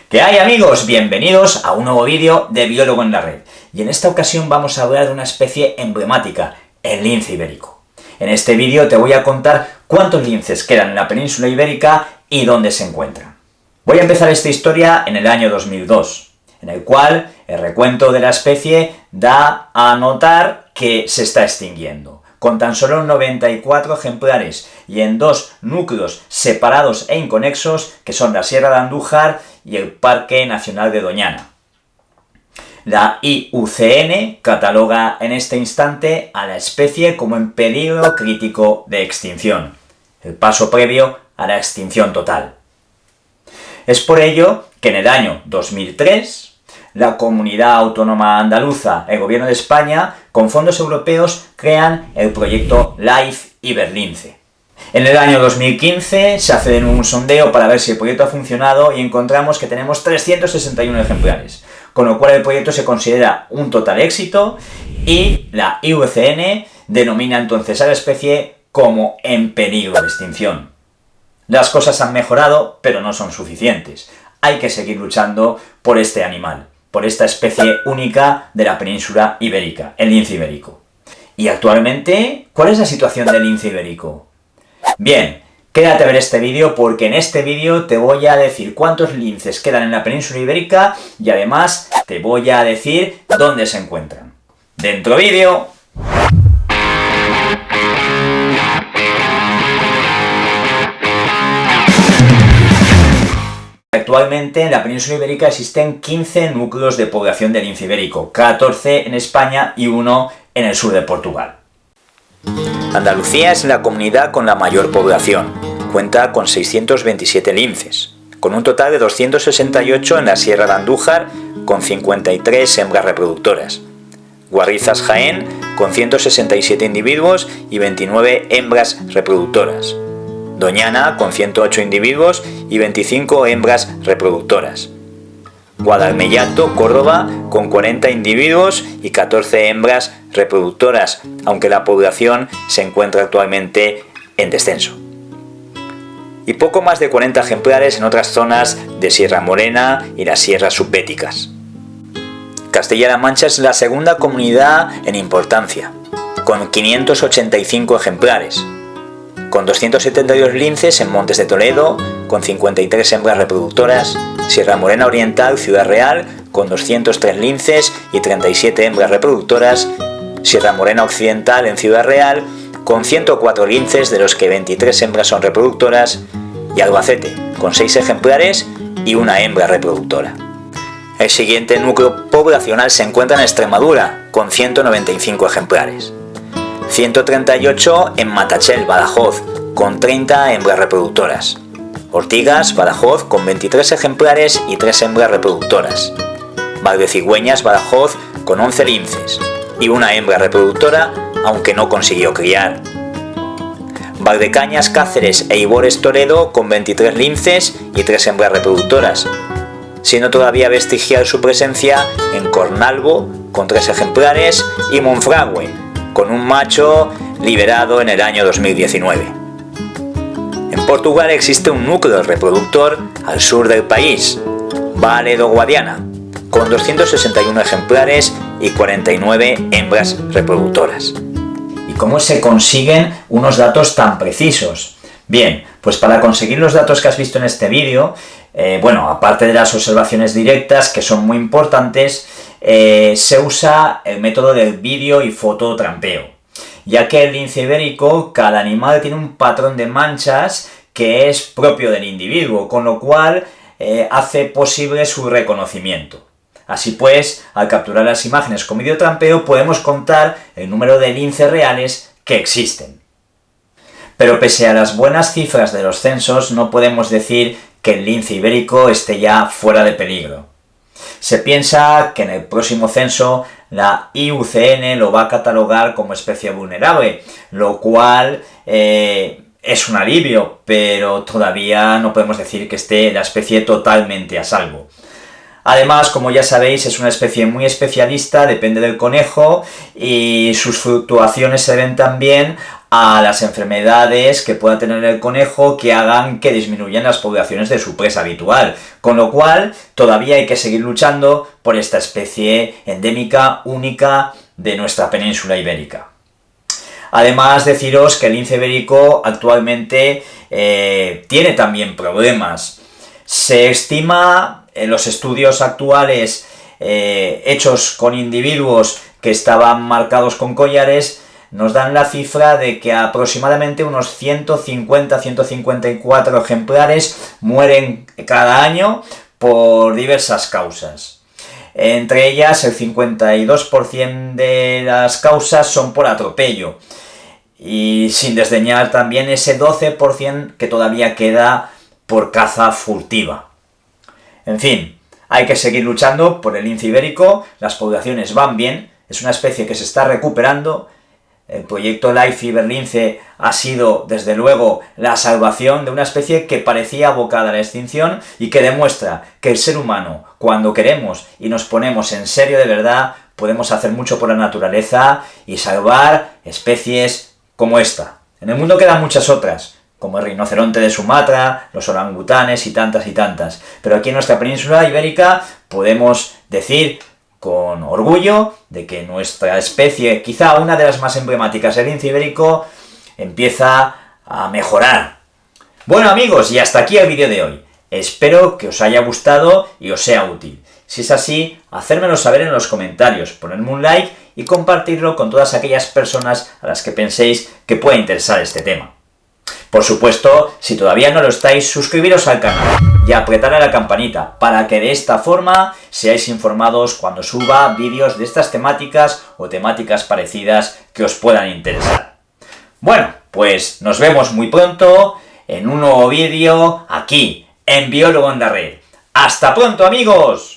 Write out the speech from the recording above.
¿Qué hay, amigos? Bienvenidos a un nuevo vídeo de Biólogo en la Red. Y en esta ocasión vamos a hablar de una especie emblemática, el lince ibérico. En este vídeo te voy a contar cuántos linces quedan en la península ibérica y dónde se encuentran. Voy a empezar esta historia en el año 2002, en el cual el recuento de la especie da a notar que se está extinguiendo, con tan solo 94 ejemplares y en dos núcleos separados e inconexos, que son la Sierra de Andújar y el Parque Nacional de Doñana. La IUCN cataloga en este instante a la especie como en peligro crítico de extinción, el paso previo a la extinción total. Es por ello que en el año 2003, la Comunidad Autónoma Andaluza, el Gobierno de España, con fondos europeos, crean el proyecto LIFE Iberlince. En el año 2015 se hace un sondeo para ver si el proyecto ha funcionado y encontramos que tenemos 361 ejemplares, con lo cual el proyecto se considera un total éxito y la IUCN denomina entonces a la especie como en peligro de extinción. Las cosas han mejorado, pero no son suficientes. Hay que seguir luchando por este animal, por esta especie única de la península ibérica, el lince ibérico. Y actualmente, ¿cuál es la situación del lince ibérico? Bien, quédate a ver este vídeo porque en este vídeo te voy a decir cuántos linces quedan en la península ibérica y además te voy a decir dónde se encuentran. ¡Dentro vídeo! Actualmente en la península ibérica existen 15 núcleos de población de lince ibérico, 14 en España y 1 en el sur de Portugal. Andalucía es la comunidad con la mayor población, cuenta con 627 linces, con un total de 268 en la Sierra de Andújar, con 53 hembras reproductoras. Guarrizas Jaén, con 167 individuos y 29 hembras reproductoras. Doñana, con 108 individuos y 25 hembras reproductoras. Guadalmellato, Córdoba, con 40 individuos y 14 hembras reproductoras, aunque la población se encuentra actualmente en descenso. Y poco más de 40 ejemplares en otras zonas de Sierra Morena y las sierras subbéticas. Castilla-La Mancha es la segunda comunidad en importancia, con 585 ejemplares, con 272 linces en Montes de Toledo, con 53 hembras reproductoras, Sierra Morena Oriental, Ciudad Real, con 203 linces y 37 hembras reproductoras, Sierra Morena Occidental en Ciudad Real, con 104 linces, de los que 23 hembras son reproductoras, y Albacete, con 6 ejemplares y una hembra reproductora. El siguiente núcleo poblacional se encuentra en Extremadura, con 195 ejemplares. 138 en Matachel, Badajoz, con 30 hembras reproductoras. Ortigas, Badajoz, con 23 ejemplares y 3 hembras reproductoras. Valdecigüeñas, Badajoz, con 11 linces y una hembra reproductora, aunque no consiguió criar. Valdecañas, Cáceres e Ibores, Toledo, con 23 linces y 3 hembras reproductoras, siendo todavía vestigial su presencia en Cornalvo, con 3 ejemplares, y Monfragüe, con un macho liberado en el año 2019. En Portugal existe un núcleo reproductor al sur del país, Vale do Guadiana, con 261 ejemplares y 49 hembras reproductoras. ¿Y cómo se consiguen unos datos tan precisos? Bien, pues para conseguir los datos que has visto en este vídeo, aparte de las observaciones directas, que son muy importantes, se usa el método del vídeo y foto trampeo, ya que el lince ibérico, cada animal tiene un patrón de manchas que es propio del individuo, con lo cual hace posible su reconocimiento. Así pues, al capturar las imágenes con videotrampeo podemos contar el número de linces reales que existen. Pero pese a las buenas cifras de los censos, no podemos decir que el lince ibérico esté ya fuera de peligro. Se piensa que en el próximo censo la IUCN lo va a catalogar como especie vulnerable, lo cual es un alivio, pero todavía no podemos decir que esté la especie totalmente a salvo. Además, como ya sabéis, es una especie muy especialista, depende del conejo, y sus fluctuaciones se deben también a las enfermedades que pueda tener el conejo que hagan que disminuyan las poblaciones de su presa habitual. Con lo cual, todavía hay que seguir luchando por esta especie endémica, única, de nuestra península ibérica. Además, deciros que el lince ibérico actualmente tiene también problemas. Se estima en los estudios actuales hechos con individuos que estaban marcados con collares, nos dan la cifra de que aproximadamente unos 150-154 ejemplares mueren cada año por diversas causas. Entre ellas, el 52% de las causas son por atropello. Y sin desdeñar también ese 12% que todavía queda por caza furtiva. En fin, hay que seguir luchando por el lince ibérico, las poblaciones van bien, es una especie que se está recuperando. El proyecto Life Iberlince ha sido, desde luego, la salvación de una especie que parecía abocada a la extinción y que demuestra que el ser humano, cuando queremos y nos ponemos en serio de verdad, podemos hacer mucho por la naturaleza y salvar especies como esta. En el mundo quedan muchas otras, como el rinoceronte de Sumatra, los orangutanes y tantas, pero aquí en nuestra península ibérica podemos decir con orgullo de que nuestra especie, quizá una de las más emblemáticas del lince ibérico, empieza a mejorar. Bueno amigos, y hasta aquí el vídeo de hoy. Espero que os haya gustado y os sea útil. Si es así, hacérmelo saber en los comentarios, ponerme un like y compartirlo con todas aquellas personas a las que penséis que pueda interesar este tema. Por supuesto, si todavía no lo estáis, suscribiros al canal y apretar a la campanita para que de esta forma seáis informados cuando suba vídeos de estas temáticas o temáticas parecidas que os puedan interesar. Bueno, pues nos vemos muy pronto en un nuevo vídeo aquí, en Biólogo en la Red. ¡Hasta pronto, amigos!